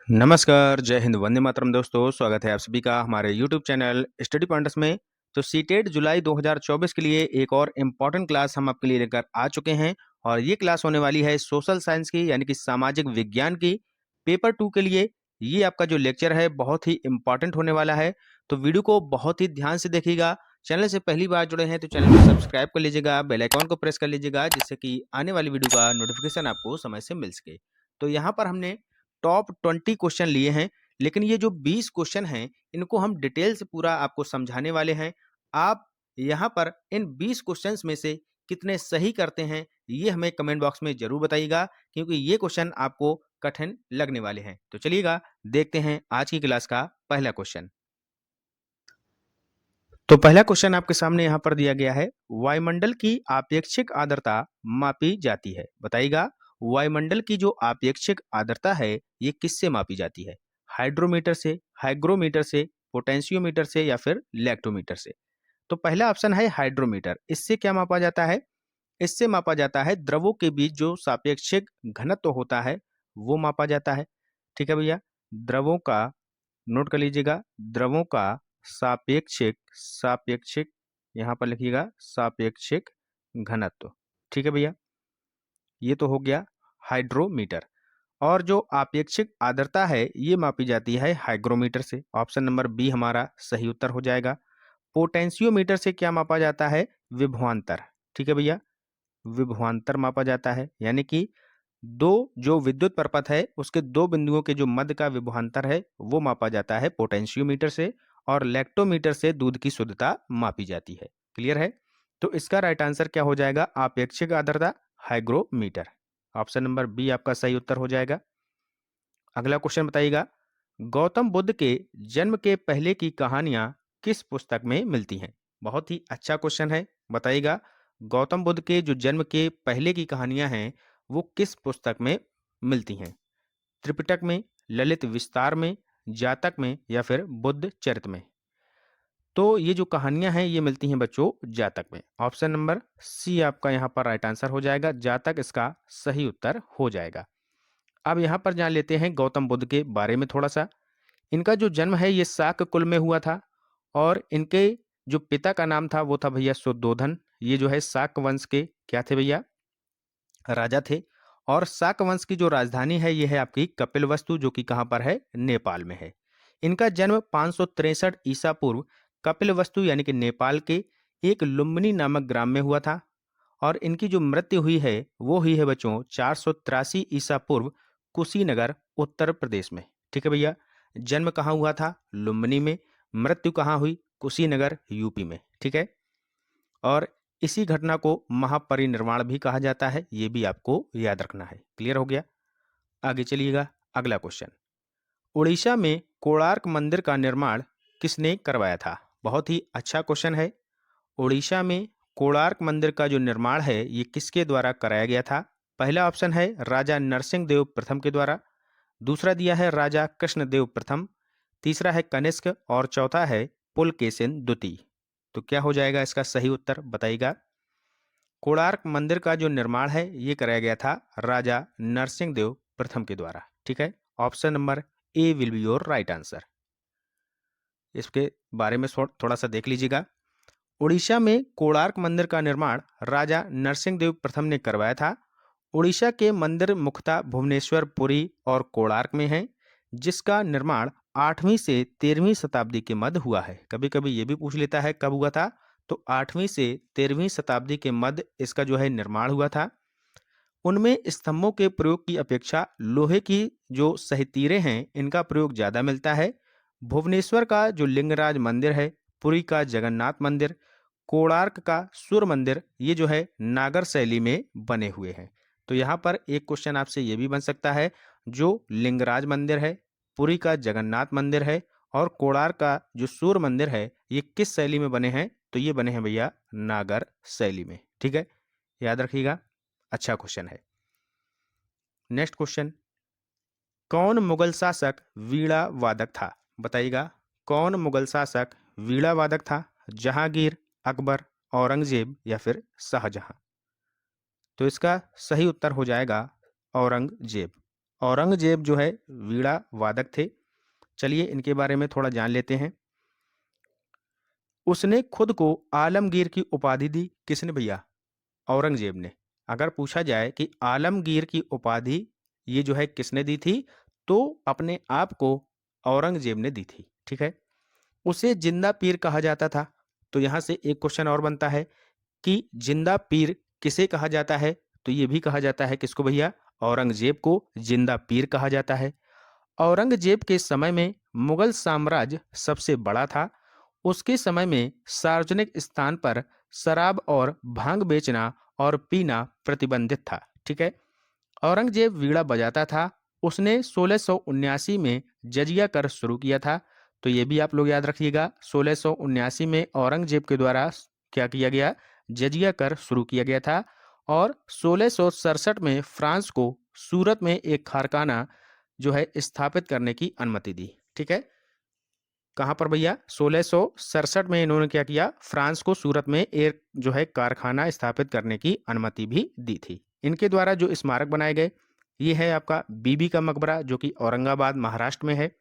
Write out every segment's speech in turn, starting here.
नमस्कार, जय हिंद, वंदे मातरम दोस्तों। स्वागत है आप सभी का हमारे यूट्यूब चैनल स्टडी पॉइंट्स में। तो सीटेट जुलाई 2024 के लिए एक और इम्पॉर्टेंट क्लास हम आपके लिए लेकर आ चुके हैं और ये क्लास होने वाली है सोशल साइंस की, यानी कि सामाजिक विज्ञान की, पेपर 2 के लिए। ये आपका जो लेक्चर है बहुत ही इम्पॉर्टेंट होने वाला है, तो वीडियो को बहुत ही ध्यान से देखिएगा। चैनल से पहली बार जुड़े हैं तो चैनल को सब्सक्राइब कर लीजिएगा, बेल आइकॉन को प्रेस कर लीजिएगा, जिससे कि आने वाली वीडियो का नोटिफिकेशन आपको समय से मिल सके। तो यहाँ पर हमने टॉप 20 क्वेश्चन लिए हैं, लेकिन ये जो 20 क्वेश्चन हैं इनको हम डिटेल से पूरा आपको समझाने वाले हैं। आप यहाँ पर इन 20 क्वेश्चंस में से कितने सही करते हैं ये हमें कमेंट बॉक्स में जरूर बताइएगा, क्योंकि ये क्वेश्चन आपको कठिन लगने वाले हैं। तो चलिएगा देखते हैं आज की क्लास का पहला क्वेश्चन। तो पहला क्वेश्चन आपके सामने यहाँ पर दिया गया है, वायुमंडल की आपेक्षिक आर्द्रता मापी जाती है। बताइएगा वायुमंडल की जो आपेक्षिक आर्द्रता है ये किससे मापी जाती है? हाइड्रोमीटर से, हाइग्रोमीटर से, पोटेंशियोमीटर से या फिर लैक्टोमीटर से? तो पहला ऑप्शन है हाइड्रोमीटर। इससे क्या मापा जाता है? इससे मापा जाता है द्रवों के बीच जो सापेक्षिक घनत्व होता है वो मापा जाता है। ठीक है भैया, द्रवों का, नोट कर लीजिएगा, द्रवों का सापेक्षिक सापेक्षिक यहाँ पर लिखिएगा सापेक्षिक घनत्व। ठीक है भैया, ये तो हो गया हाइड्रोमीटर। और जो आपेक्षिक आर्द्रता है ये मापी जाती है हाइग्रोमीटर से। ऑप्शन नंबर बी हमारा सही उत्तर हो जाएगा। पोटेंशियोमीटर से क्या मापा जाता है? विभवांतर। ठीक है भैया, विभवांतर मापा जाता है, यानी कि दो जो विद्युत परपथ है उसके दो बिंदुओं के जो मध्य का विभवांतर है वो मापा जाता है पोटेंशियोमीटर से। और लैक्टोमीटर से दूध की शुद्धता मापी जाती है। क्लियर है? तो इसका राइट आंसर क्या हो जाएगा? आपेक्षिक आर्द्रता, हाइग्रोमीटर। ऑप्शन नंबर बी आपका सही उत्तर हो जाएगा। अगला क्वेश्चन बताइएगा, गौतम बुद्ध के जन्म के पहले की कहानियां किस पुस्तक में मिलती हैं? बहुत ही अच्छा क्वेश्चन है। बताइएगा गौतम बुद्ध के जो जन्म के पहले की कहानियां हैं वो किस पुस्तक में मिलती हैं? त्रिपिटक में, ललित विस्तार में, जातक में या फिर बुद्ध चरित में? तो ये जो कहानियां हैं ये मिलती हैं बच्चों जातक में। ऑप्शन नंबर सी आपका यहाँ पर राइट आंसर हो जाएगा, जातक इसका सही उत्तर हो जाएगा। अब यहाँ पर जान लेते हैं गौतम बुद्ध के बारे में थोड़ा सा। इनका जो जन्म है ये शाक्य कुल में हुआ था और इनके जो पिता का नाम था वो था भैया शुद्धोधन। ये जो है शाक्य वंश के क्या थे भैया? राजा थे। और शाक्य वंश की जो राजधानी है ये है आपकी कपिलवस्तु, जो कि कहाँ पर है? नेपाल में है। इनका जन्म 563 ईसा पूर्व कपिलवस्तु यानी कि नेपाल के एक लुम्बिनी नामक ग्राम में हुआ था। और इनकी जो मृत्यु हुई है वो हुई है बच्चों 483 ईसा पूर्व कुशीनगर उत्तर प्रदेश में। ठीक है भैया, जन्म कहाँ हुआ था? लुम्बिनी में। मृत्यु कहाँ हुई? कुशीनगर यूपी में। ठीक है, और इसी घटना को महापरिनिर्वाण भी कहा जाता है, ये भी आपको याद रखना है। क्लियर हो गया? आगे चलिएगा, अगला क्वेश्चन। उड़ीसा में कोणार्क मंदिर का निर्माण किसने करवाया था? बहुत ही अच्छा क्वेश्चन है। उड़ीसा में कोणार्क मंदिर का जो निर्माण है ये किसके द्वारा कराया गया था? पहला ऑप्शन है राजा नरसिंह देव प्रथम के द्वारा, दूसरा दिया है राजा कृष्णदेव प्रथम, तीसरा है कनिष्क और चौथा है पुलकेशिन द्वितीय। तो क्या हो जाएगा इसका सही उत्तर? बताइएगा। कोणार्क मंदिर का जो निर्माण है ये कराया गया था राजा नरसिंह देव प्रथम के द्वारा। ठीक है, option number A will be your right answer. इसके बारे में थोड़ा सा देख लीजिएगा। उड़ीसा में कोणार्क मंदिर का निर्माण राजा नरसिंह देव प्रथम ने करवाया था। उड़ीसा के मंदिर मुख्यतः भुवनेश्वर, पुरी और कोणार्क में हैं, जिसका निर्माण 8वीं से 13वीं शताब्दी के मध्य हुआ है। कभी कभी ये भी पूछ लेता है कब हुआ था, तो 8वीं से 13वीं शताब्दी के मध्य इसका जो है निर्माण हुआ था। उनमें स्तंभों के प्रयोग की अपेक्षा लोहे की जो सहितीरें हैं इनका प्रयोग ज़्यादा मिलता है। भुवनेश्वर का जो लिंगराज मंदिर है, पुरी का जगन्नाथ मंदिर, कोणार्क का सूर्य मंदिर, ये जो है नागर शैली में बने हुए हैं। तो यहाँ पर एक क्वेश्चन आपसे ये भी बन सकता है, जो लिंगराज मंदिर है, पुरी का जगन्नाथ मंदिर है और कोणार्क का जो सूर्य मंदिर है ये किस शैली में बने हैं? तो ये बने हैं भैया नागर शैली में। ठीक है, याद रखिएगा, अच्छा क्वेश्चन है। नेक्स्ट क्वेश्चन, कौन मुगल शासक वीणा वादक था? बताइएगा कौन मुगल शासक वीणा वादक था? जहांगीर, अकबर, औरंगजेब या फिर शाहजहां? तो इसका सही उत्तर हो जाएगा औरंगजेब। औरंगजेब जो है वीणा वादक थे। चलिए इनके बारे में थोड़ा जान लेते हैं। उसने खुद को आलमगीर की उपाधि दी, किसने भैया? औरंगजेब ने। अगर पूछा जाए कि आलमगीर की उपाधि ये जो है किसने दी थी, तो अपने आप को औरंगजेब ने दी थी। ठीक है। उसे जिंदा पीर कहा जाता था। तो यहां से एक क्वेश्चन और बनता है कि जिंदा पीर किसे कहा जाता है? तो ये भी कहा जाता है किसको भैया? औरंगजेब को जिंदा पीर कहा जाता है। औरंगजेब के समय में मुगल साम्राज्य सबसे बड़ा था। उसके समय में सार्वजनिक स्थान पर शराब और भांग बेचना और पीना प्रतिबंधित था। ठीक है। औरंगजेब वीणा बजाता था। उसने 1679 में जजिया कर शुरू किया था। तो ये भी आप लोग याद रखिएगा, 1679 में औरंगजेब के द्वारा क्या किया गया? जजिया कर शुरू किया गया था। और 1667 में फ्रांस को सूरत में एक कारखाना जो है स्थापित करने की अनुमति दी। ठीक है। कहाँ पर भैया? 1667 में इन्होंने क्या किया? फ्रांस को सूरत में एक जो है कारखाना स्थापित करने की अनुमति भी दी थी। इनके द्वारा जो स्मारक बनाए गए, ये है आपका बीबी का मकबरा जो कि औरंगाबाद महाराष्ट्र में है,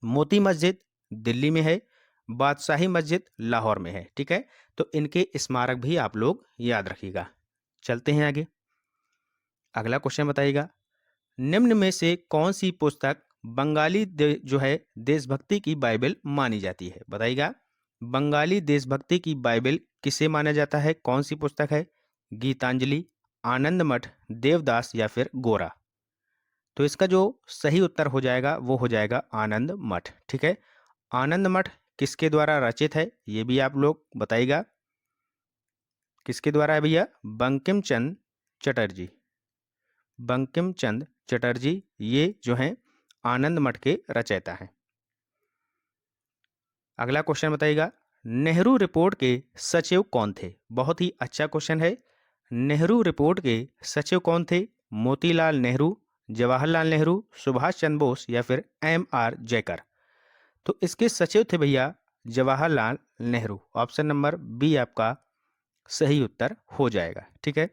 मोती मस्जिद दिल्ली में है, बादशाही मस्जिद लाहौर में है। ठीक है। तो इनके स्मारक भी आप लोग याद रखिएगा। चलते हैं आगे। अगला क्वेश्चन बताइएगा, निम्न में से कौन सी पुस्तक बंगाली जो है देशभक्ति की बाइबल मानी जाती है? बताइएगा, बंगाली देशभक्ति की बाइबल किसे माना जाता है? कौन सी पुस्तक है? गीतांजलि, आनंद मठ, देवदास या फिर गोरा? तो इसका जो सही उत्तर हो जाएगा वो हो जाएगा आनंद मठ। ठीक है। आनंद मठ किसके द्वारा रचित है? ये भी आप लोग बताइएगा, किसके द्वारा है भैया? बंकिम चंद्र चटर्जी। बंकिम चंद्र चटर्जी ये जो हैं आनंद मठ के रचयिता हैं। अगला क्वेश्चन बताइएगा, नेहरू रिपोर्ट के सचिव कौन थे? बहुत ही अच्छा क्वेश्चन है। नेहरू रिपोर्ट के सचिव कौन थे? मोतीलाल नेहरू, जवाहरलाल नेहरू, सुभाष चंद्र बोस या फिर M.R. जयकर? तो इसके सचिव थे भैया Jawaharlal Nehru. Option number B आपका सही उत्तर हो जाएगा। ठीक है।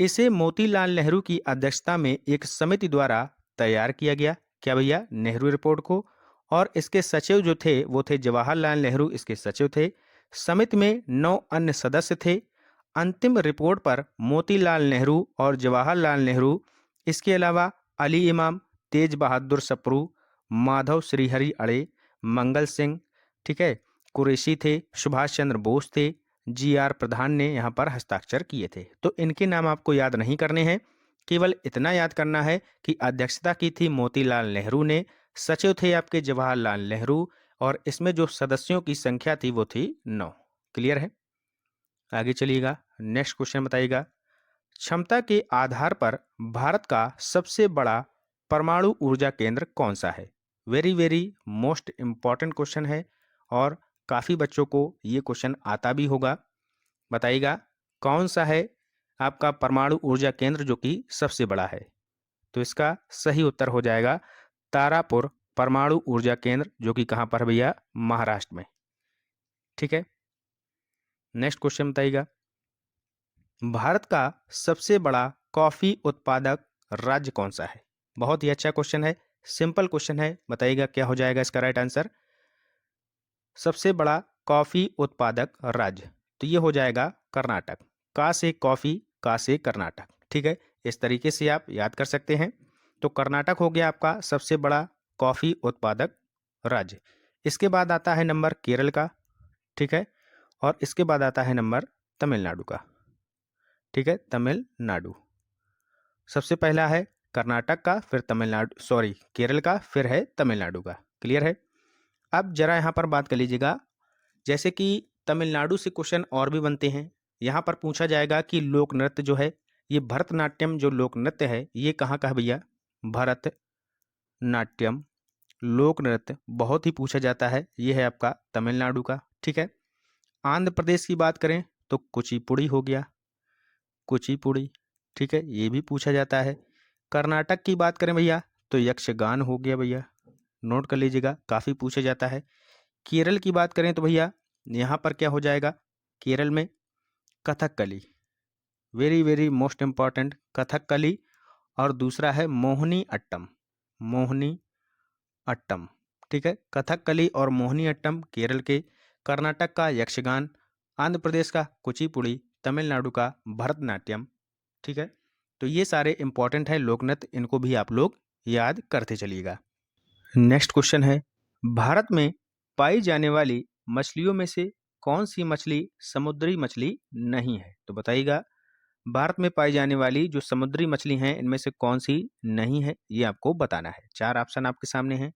इसे मोतीलाल नेहरू की अध्यक्षता में एक समिति द्वारा तैयार किया गया। क्या भैया? नेहरू रिपोर्ट को। और इसके सचिव जो थे वो थे जवाहरलाल नेहरू, इसके सचिव थे। समिति में 9 अन्य सदस्य थे। अंतिम रिपोर्ट पर मोतीलाल नेहरू और जवाहरलाल नेहरू, इसके अलावा अली इमाम, तेज बहादुर सप्रू, माधव श्रीहरि अड़े, मंगल सिंह, ठीक है, कुरैशी थे, सुभाष चंद्र बोस थे, GR प्रधान ने यहाँ पर हस्ताक्षर किए थे। तो इनके नाम आपको याद नहीं करने हैं, केवल इतना याद करना है कि अध्यक्षता की थी मोतीलाल नेहरू ने, सचिव थे आपके जवाहरलाल नेहरू, और इसमें जो सदस्यों की संख्या थी वो थी 9। क्लियर है? आगे चलिएगा, नेक्स्ट क्वेश्चन बताइएगा, क्षमता के आधार पर भारत का सबसे बड़ा परमाणु ऊर्जा केंद्र कौन सा है? Very very most important question है और काफ़ी बच्चों को ये क्वेश्चन आता भी होगा। बताइएगा, कौन सा है आपका परमाणु ऊर्जा केंद्र जो कि सबसे बड़ा है? तो इसका सही उत्तर हो जाएगा तारापुर परमाणु ऊर्जा केंद्र, जो कि कहाँ पर भैया? महाराष्ट्र में। ठीक है। नेक्स्ट क्वेश्चन बताइएगा, भारत का सबसे बड़ा कॉफी उत्पादक राज्य कौन सा है? बहुत ही अच्छा क्वेश्चन है, सिंपल क्वेश्चन है। बताइएगा क्या हो जाएगा इसका राइट आंसर? सबसे बड़ा कॉफी उत्पादक राज्य, तो ये हो जाएगा कर्नाटक। का से कॉफी, का से कर्नाटक। ठीक है, इस तरीके से आप याद कर सकते हैं। तो कर्नाटक हो गया आपका सबसे बड़ा कॉफी उत्पादक राज्य। इसके बाद आता है नंबर केरल का। ठीक है। और इसके बाद आता है नंबर तमिलनाडु का। ठीक है, तमिलनाडु सबसे पहला है, कर्नाटक का, फिर तमिलनाडु, सॉरी केरल का, फिर है तमिलनाडु का। क्लियर है? अब जरा यहाँ पर बात कर लीजिएगा, जैसे कि तमिलनाडु से क्वेश्चन और भी बनते हैं। यहाँ पर पूछा जाएगा कि लोक नृत्य जो है, ये भरतनाट्यम जो लोक नृत्य है ये कहाँ का है भैया? भरतनाट्यम लोक नृत्य बहुत ही पूछा जाता है, ये है आपका तमिलनाडु का। ठीक है। आंध्र प्रदेश की बात करें तो कुचिपुड़ी हो गया, कुचिपुड़ी। ठीक है, ये भी पूछा जाता है। कर्नाटक की बात करें भैया तो यक्षगान हो गया भैया, नोट कर लीजिएगा, काफ़ी पूछा जाता है। केरल की बात करें तो भैया यहाँ पर क्या हो जाएगा? केरल में Kathakali, very very most important, Kathakali. और दूसरा है मोहिनी अट्टम। मोहिनी अट्टम, ठीक है। कथकली और मोहिनी अट्टम केरल के, कर्नाटक का यक्षगान, आंध्र प्रदेश का कुचिपुड़ी, तमिलनाडु का भरतनाट्यम, ठीक है। तो ये सारे इंपॉर्टेंट है लोक नृत्य, इनको भी आप लोग याद करते चलिएगा। नेक्स्ट क्वेश्चन है, भारत में पाई जाने वाली मछलियों में से कौन सी मछली समुद्री मछली नहीं है? तो बताइएगा, भारत में पाई जाने वाली जो समुद्री मछली हैं इनमें से कौन सी नहीं है, ये आपको बताना है। 4 ऑप्शन आपके सामने हैं।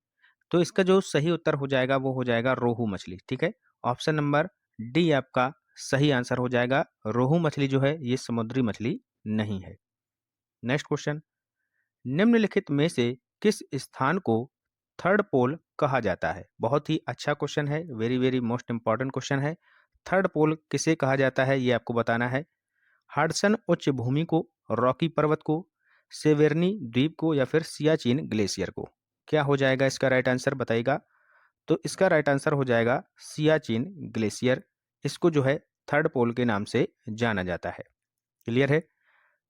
तो इसका जो सही उत्तर हो जाएगा वो हो जाएगा रोहू मछली, ठीक है। ऑप्शन नंबर डी आपका सही आंसर हो जाएगा। रोहू मछली जो है ये समुद्री मछली नहीं है। नेक्स्ट क्वेश्चन, निम्नलिखित में से किस स्थान को थर्ड पोल कहा जाता है? बहुत ही अच्छा क्वेश्चन है, very very most important question है। थर्ड पोल किसे कहा जाता है ये आपको बताना है। हडसन उच्च भूमि को, रॉकी पर्वत को, सेवेरनी द्वीप को, या फिर सियाचिन ग्लेशियर को? क्या हो जाएगा इसका राइट आंसर बताइएगा। तो इसका राइट आंसर हो जाएगा सियाचिन ग्लेशियर। इसको जो है थर्ड पोल के नाम से जाना जाता है। क्लियर है?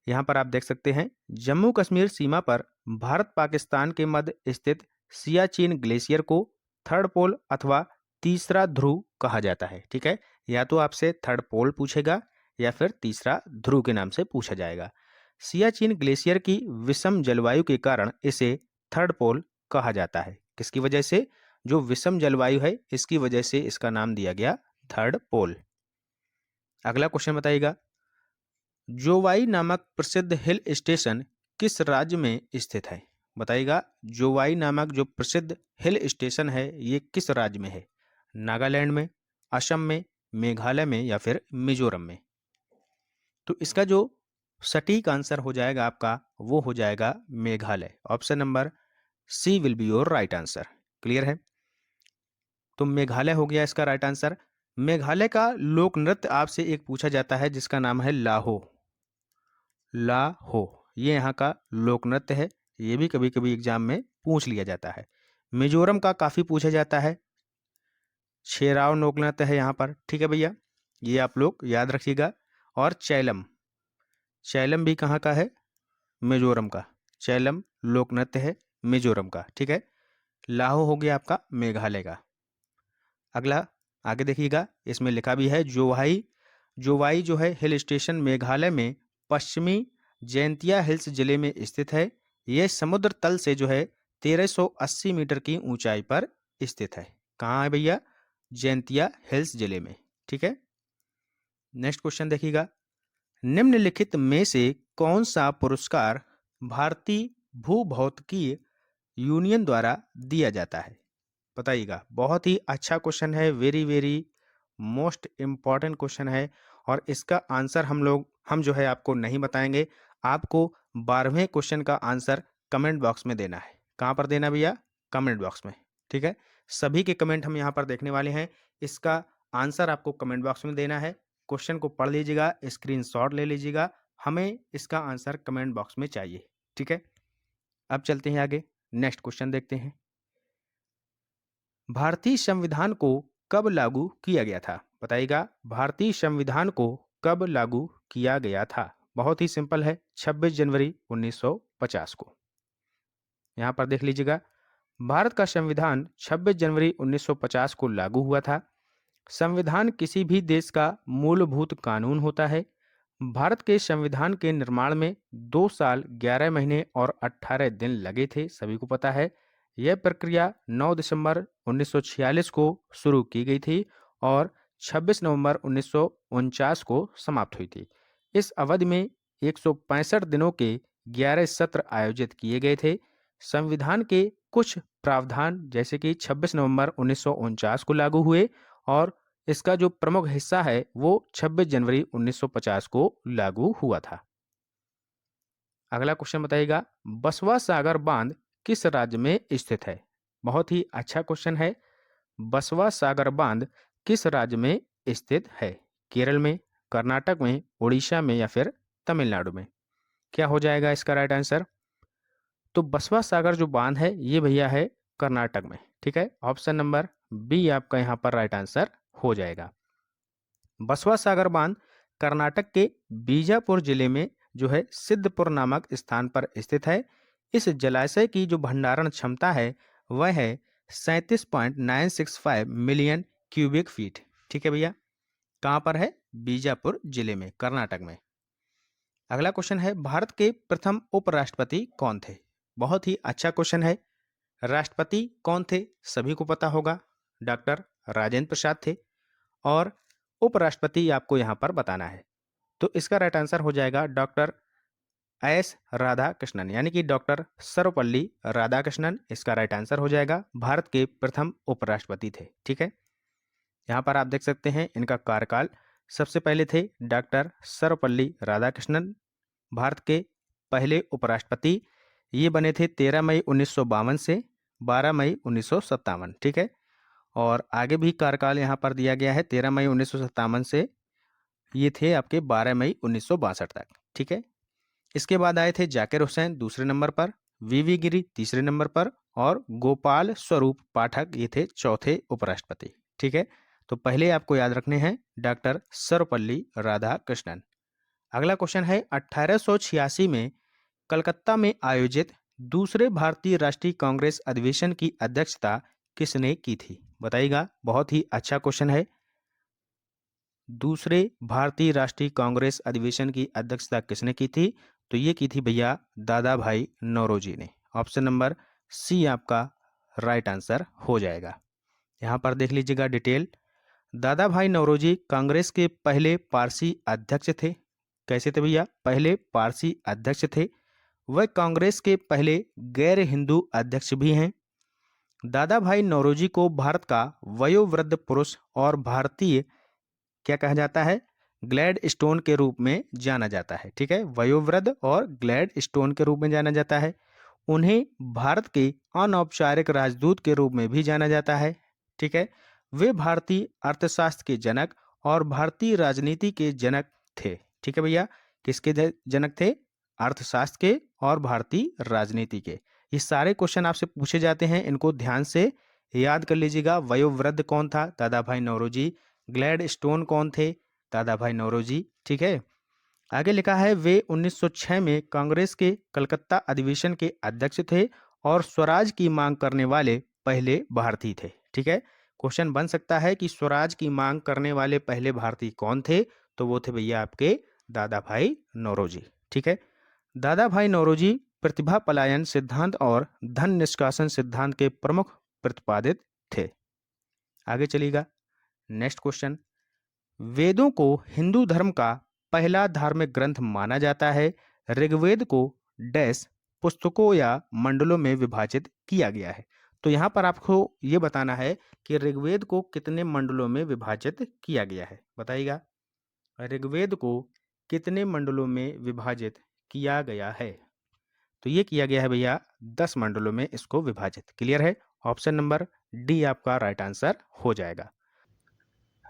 यहाँ पर आप देख सकते हैं जम्मू कश्मीर सीमा पर भारत पाकिस्तान के मध्य स्थित सियाचिन ग्लेशियर को थर्ड पोल अथवा तीसरा ध्रुव कहा जाता है, ठीक है। या तो आपसे थर्ड पोल पूछेगा या फिर तीसरा ध्रुव के नाम से पूछा जाएगा। सियाचिन ग्लेशियर की विषम जलवायु के कारण इसे थर्ड पोल कहा जाता है। किसकी वजह से? जो विषम जलवायु है इसकी वजह से इसका नाम दिया गया थर्ड पोल। अगला क्वेश्चन बताइएगा, जोवाई नामक प्रसिद्ध हिल स्टेशन किस राज्य में स्थित है? बताइएगा, जोवाई नामक जो प्रसिद्ध हिल स्टेशन है ये किस राज्य में है? नागालैंड में, असम में, मेघालय में, या फिर मिजोरम में? तो इसका जो सटीक आंसर हो जाएगा आपका वो हो जाएगा Meghalaya. Option number C will be your right answer. Clear है? तो मेघालय हो गया इसका राइट आंसर। मेघालय का लोक नृत्य आपसे एक पूछा जाता है जिसका नाम है लाहो। लाहो ये यहाँ का लोक नृत्य है, ये भी कभी कभी एग्जाम में पूछ लिया जाता है। मिजोरम का काफी पूछा जाता है, शेराव लोक नृत्य है यहाँ पर, ठीक है भैया, ये आप लोग याद रखिएगा। और चैलम, चैलम भी कहाँ का है? मिजोरम का। चैलम लोक नृत्य है मिजोरम का, ठीक है। लाहो हो गया आपका मेघालय का। अगला आगे देखिएगा, इसमें लिखा भी है जोवाई। जोवाई जो है हिल स्टेशन मेघालय में पश्चिमी जैंतिया हिल्स जिले में स्थित है। यह समुद्र तल से जो है 1380 मीटर की ऊंचाई पर स्थित है। कहाँ है भैया? जैंतिया हिल्स जिले में, ठीक है। नेक्स्ट क्वेश्चन देखिएगा, निम्नलिखित में से कौन सा पुरस्कार भारतीय भूभौतिकीय यूनियन द्वारा दिया जाता है? बताइएगा। बहुत ही अच्छा क्वेश्चन है, very very most important question है। और इसका आंसर हम जो है आपको नहीं बताएंगे। आपको 12वें क्वेश्चन का आंसर कमेंट बॉक्स में देना है। कहाँ पर देना भैया? कमेंट बॉक्स में, ठीक है। सभी के कमेंट हम यहाँ पर देखने वाले हैं। इसका आंसर आपको कमेंट बॉक्स में देना है। क्वेश्चन को पढ़ लीजिएगा, स्क्रीनशॉट ले लीजिएगा, हमें इसका आंसर कमेंट बॉक्स में चाहिए, ठीक है। अब चलते हैं आगे, नेक्स्ट क्वेश्चन देखते हैं। भारतीय संविधान को कब लागू किया गया था? बताइएगा, भारतीय संविधान को कब लागू किया गया था? बहुत ही सिंपल है, 26 जनवरी 1950 को। यहाँ पर देख लीजिएगा, भारत का संविधान 26 जनवरी 1950 को लागू हुआ था। संविधान किसी भी देश का मूलभूत कानून होता है। भारत के संविधान के निर्माण में 2 साल 11 महीने और 18 दिन लगे थे, सभी को पता है। यह प्रक्रिया 9 दिसंबर 1946 को शुरू की गई थी और 26 नवंबर 1949 को समाप्त हुई थी। इस अवधि में 165 दिनों के 11 सत्र आयोजित किए गए थे। संविधान के कुछ प्रावधान जैसे कि 26 नवंबर 1949 को लागू हुए और इसका जो प्रमुख हिस्सा है वो 26 जनवरी 1950 को लागू हुआ था। अगला क्वेश्चन बताइएगा, बसवा सागर बांध किस राज्य में स्थित है? बहुत ही अच्छा क्वेश्चन है। बसवा सागर बांध किस राज्य में स्थित है? केरल में, कर्नाटक में, उड़ीसा में, या फिर तमिलनाडु में? क्या हो जाएगा इसका राइट आंसर? तो बसवा सागर जो बांध है ये भैया है कर्नाटक में, ठीक है। ऑप्शन नंबर बी आपका यहाँ पर राइट आंसर हो जाएगा। बसवा सागर बांध कर्नाटक के बीजापुर जिले में जो है सिद्धपुर नामक स्थान पर स्थित है। इस जलाशय की जो भंडारण क्षमता है वह है 37.965 मिलियन क्यूबिक फीट। ठीक है भैया, कहाँ पर है? बीजापुर जिले में, कर्नाटक में। अगला क्वेश्चन है, भारत के प्रथम उपराष्ट्रपति कौन थे? बहुत ही अच्छा क्वेश्चन है। राष्ट्रपति कौन थे? सभी को पता होगा, डॉक्टर राजेंद्र प्रसाद थे। और उपराष्ट्रपति आपको यहाँ पर बताना है, तो इसका राइट आंसर हो जाएगा डॉक्टर एस राधाकृष्णन, यानी कि डॉक्टर सर्वपल्ली राधाकृष्णन इसका राइट आंसर हो जाएगा। भारत के प्रथम उपराष्ट्रपति थे। ठीक है, यहाँ पर आप देख सकते हैं इनका कार्यकाल। सबसे पहले थे डॉक्टर सर्वपल्ली राधाकृष्णन, भारत के पहले उपराष्ट्रपति। ये बने थे 13 मई 1952 से 12 मई 1957। ठीक है, और आगे भी कार्यकाल यहाँ पर दिया गया है 13 मई 1957 से ये थे आपके 12 मई 1962 तक। ठीक है, इसके बाद आए थे जाकिर हुसैन दूसरे नंबर पर, वीवी गिरी तीसरे नंबर पर, और गोपाल स्वरूप पाठक ये थे चौथे उपराष्ट्रपति। ठीक है, तो पहले आपको याद रखने हैं डॉक्टर सर्वपल्ली राधाकृष्णन। अगला क्वेश्चन है, 1886 में कलकत्ता में आयोजित दूसरे भारतीय राष्ट्रीय कांग्रेस अधिवेशन की अध्यक्षता किसने की थी? बताइएगा, बहुत ही अच्छा क्वेश्चन है। दूसरे भारतीय राष्ट्रीय कांग्रेस अधिवेशन की अध्यक्षता किसने की थी? तो ये की थी भैया दादा भाई नौरोजी ने। ऑप्शन नंबर सी आपका राइट आंसर हो जाएगा। यहाँ पर देख लीजिएगा डिटेल। दादा भाई नौरोजी कांग्रेस के पहले पारसी अध्यक्ष थे। कैसे थे भैया? पहले पारसी अध्यक्ष थे। वह कांग्रेस के पहले गैर हिंदू अध्यक्ष भी हैं। दादा भाई नौरोजी को भारत का वयोवृद्ध पुरुष और भारतीय क्या कहा जाता है? ग्लैड स्टोन के रूप में जाना जाता है। ठीक है, वयोवृद्ध और ग्लैड स्टोन के रूप में जाना जाता है। उन्हें भारत के अनौपचारिक राजदूत के रूप में भी जाना जाता है। ठीक है, वे भारतीय अर्थशास्त्र के जनक और भारतीय राजनीति के जनक थे। ठीक है भैया, किसके जनक थे? अर्थशास्त्र के और भारतीय राजनीति के। ये सारे क्वेश्चन आपसे पूछे जाते हैं, इनको ध्यान से याद कर लीजिएगा। वयोवृद्ध कौन था? दादा भाई नौरोजी। ग्लैड स्टोन कौन थे? दादा भाई नौरोजी। ठीक है, आगे लिखा है वे 1906 में कांग्रेस के कलकत्ता अधिवेशन के अध्यक्ष थे और स्वराज की मांग करने वाले पहले भारतीय थे। ठीक है, क्वेश्चन बन सकता है कि स्वराज की मांग करने वाले पहले भारतीय कौन थे? तो वो थे भैया आपके दादा भाई नौरोजी। ठीक है, दादा भाई नौरोजी प्रतिभा पलायन सिद्धांत और धन निष्कासन सिद्धांत के प्रमुख प्रतिपादित थे। आगे चलिएगा, नेक्स्ट क्वेश्चन। वेदों को हिंदू धर्म का पहला धार्मिक ग्रंथ माना जाता है। ऋग्वेद को डैश पुस्तकों या मंडलों में विभाजित किया गया है। तो यहाँ पर आपको ये बताना है कि ऋग्वेद को कितने मंडलों में विभाजित किया गया है। बताइएगा, ऋग्वेद को कितने मंडलों में विभाजित किया गया है? तो ये किया गया है भैया 10 मंडलों में इसको विभाजित। क्लियर है? ऑप्शन नंबर डी आपका राइट आंसर हो जाएगा।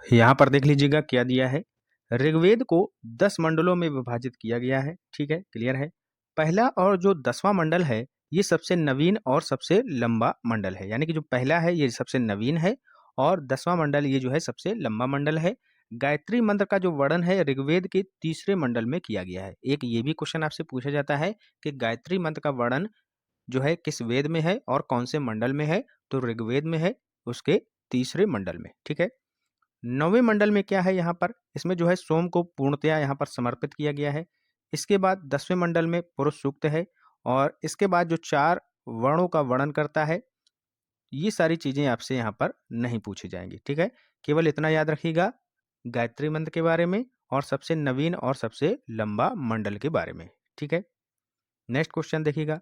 यहाँ पर देख लीजिएगा क्या दिया है। ऋग्वेद को 10 मंडलों में विभाजित किया गया है। ठीक है, क्लियर है। पहला और जो 10वां मंडल है ये सबसे नवीन और सबसे लंबा मंडल है, यानी कि जो पहला है ये सबसे नवीन है और 10वां मंडल ये जो है सबसे लंबा मंडल है। गायत्री मंत्र का जो वर्णन है ऋग्वेद के तीसरे मंडल में किया गया है। एक ये भी क्वेश्चन आपसे पूछा जाता है कि गायत्री मंत्र का वर्णन जो है किस वेद में है और कौन से मंडल में है? तो ऋग्वेद में है, उसके तीसरे मंडल में। ठीक है, 9वें मंडल में क्या है? यहाँ पर इसमें जो है सोम को पूर्णतया यहाँ पर समर्पित किया गया है। इसके बाद 10वें मंडल में पुरुष सूक्त है और इसके बाद जो 4 वर्णों का वर्णन करता है, ये सारी चीजें आपसे यहाँ पर नहीं पूछी जाएंगी। ठीक है, केवल इतना याद रखिएगा गायत्री मंत्र के बारे में और सबसे नवीन और सबसे लंबा मंडल के बारे में। ठीक है, नेक्स्ट क्वेश्चन देखिएगा।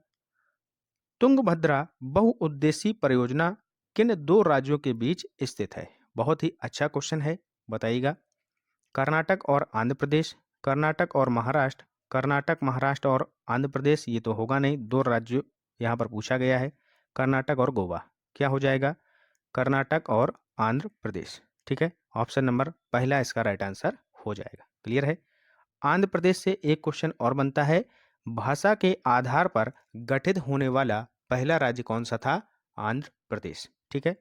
तुंगभद्रा बहुउद्देशीय परियोजना किन 2 राज्यों के बीच स्थित है? बहुत ही अच्छा क्वेश्चन है, बताइएगा। कर्नाटक और आंध्र प्रदेश, कर्नाटक और महाराष्ट्र, कर्नाटक महाराष्ट्र और आंध्र प्रदेश, ये तो होगा नहीं। 2 राज्य यहाँ पर पूछा गया है, कर्नाटक और गोवा। क्या हो जाएगा? कर्नाटक और आंध्र प्रदेश। ठीक है, ऑप्शन नंबर पहला इसका राइट आंसर हो जाएगा। क्लियर है? आंध्र प्रदेश से एक क्वेश्चन और बनता है, भाषा के आधार पर गठित होने वाला पहला राज्य कौन सा था? आंध्र प्रदेश। ठीक है,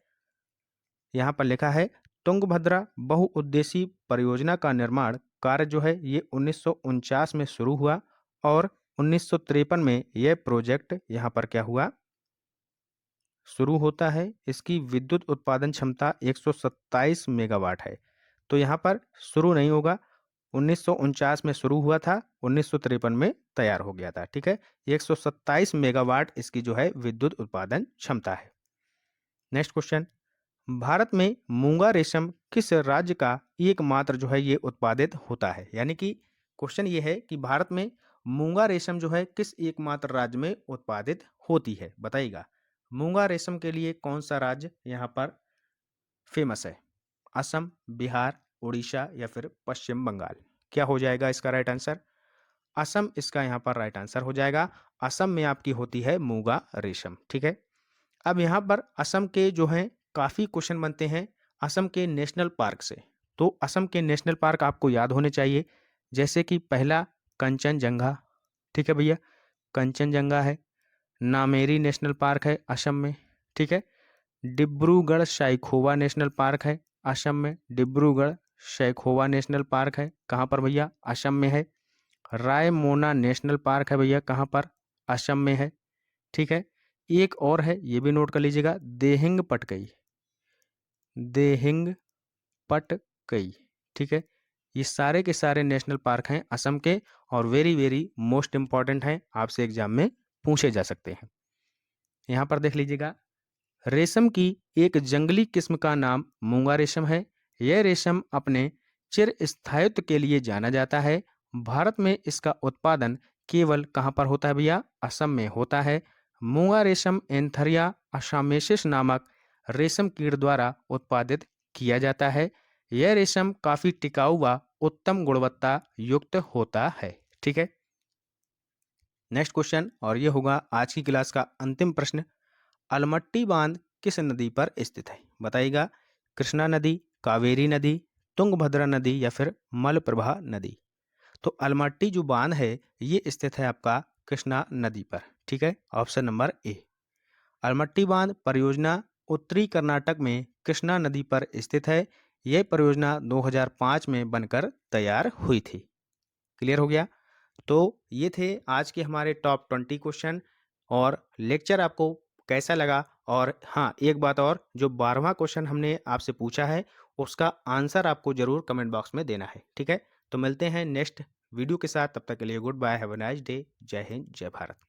यहाँ पर लिखा है तुंगभद्रा बहुउद्देशीय परियोजना का निर्माण कार्य जो है ये 1949 में शुरू हुआ और 1953 में यह प्रोजेक्ट यहाँ पर क्या हुआ, शुरू होता है। इसकी विद्युत उत्पादन क्षमता 127 मेगावाट है। तो यहाँ पर शुरू नहीं होगा, 1949 में शुरू हुआ था, 1953 में तैयार हो गया था। ठीक है, 127 मेगावाट इसकी जो है विद्युत उत्पादन क्षमता है। नेक्स्ट क्वेश्चन, भारत में मूंगा रेशम किस राज्य का एकमात्र जो है ये उत्पादित होता है? यानी कि क्वेश्चन ये है कि भारत में मूंगा रेशम जो है किस एकमात्र राज्य में उत्पादित होती है, बताइएगा। मूंगा रेशम के लिए कौन सा राज्य यहाँ पर फेमस है? असम, बिहार, उड़ीसा या फिर पश्चिम बंगाल? क्या हो जाएगा इसका राइट आंसर? असम इसका यहाँ पर राइट आंसर हो जाएगा। असम में आपकी होती है मूंगा रेशम। ठीक है, अब यहाँ पर असम के जो हैं काफ़ी क्वेश्चन बनते हैं असम के नेशनल पार्क से। तो असम के नेशनल पार्क आपको याद होने चाहिए, जैसे कि पहला कंचनजंगा, ठीक है भैया, कंचनजंगा है। नामेरी नेशनल पार्क है असम में, ठीक है। डिब्रूगढ़ साइखोवा नेशनल पार्क है असम में, डिब्रूगढ़ साइखोवा नेशनल पार्क है कहाँ पर भैया? असम में है। रायमोना नेशनल पार्क है भैया, कहाँ पर? असम में है। ठीक है, एक और है, ये भी नोट कर लीजिएगा, देहिंग पटकई, देहिंग पटकई। ठीक है, ये सारे के सारे नेशनल पार्क हैं असम के और वेरी वेरी मोस्ट इंपॉर्टेंट हैं, आपसे एग्जाम में पूछे जा सकते हैं। यहाँ पर देख लीजिएगा, रेशम की एक जंगली किस्म का नाम मूंगा रेशम है। यह रेशम अपने चिर स्थायित्व के लिए जाना जाता है। भारत में इसका उत्पादन केवल कहाँ पर होता है भैया? असम में होता है। मूंगा रेशम एंथरिया असामेसिस नामक रेशम कीट द्वारा उत्पादित किया जाता है। यह रेशम काफ़ी टिकाऊ व उत्तम गुणवत्ता युक्त होता है। ठीक है, नेक्स्ट क्वेश्चन, और ये होगा आज की क्लास का अंतिम प्रश्न। अलमट्टी बांध किस नदी पर स्थित है? बताइएगा। कृष्णा नदी, कावेरी नदी, तुंगभद्रा नदी या फिर मलप्रभा नदी? तो अलमट्टी जो बांध है ये स्थित है आपका कृष्णा नदी पर। ठीक है, ऑप्शन नंबर ए। अलमट्टी बांध परियोजना उत्तरी कर्नाटक में कृष्णा नदी पर स्थित है। यह परियोजना 2005 में बनकर तैयार हुई थी। क्लियर हो गया? तो ये थे आज के हमारे टॉप 20 क्वेश्चन और लेक्चर आपको कैसा लगा। और हाँ, एक बात और, जो 12वां क्वेश्चन हमने आपसे पूछा है उसका आंसर आपको जरूर कमेंट बॉक्स में देना है। ठीक है, तो मिलते हैं नेक्स्ट वीडियो के साथ, तब तक के लिए goodbye, have a nice day, जय हिंद, जय भारत।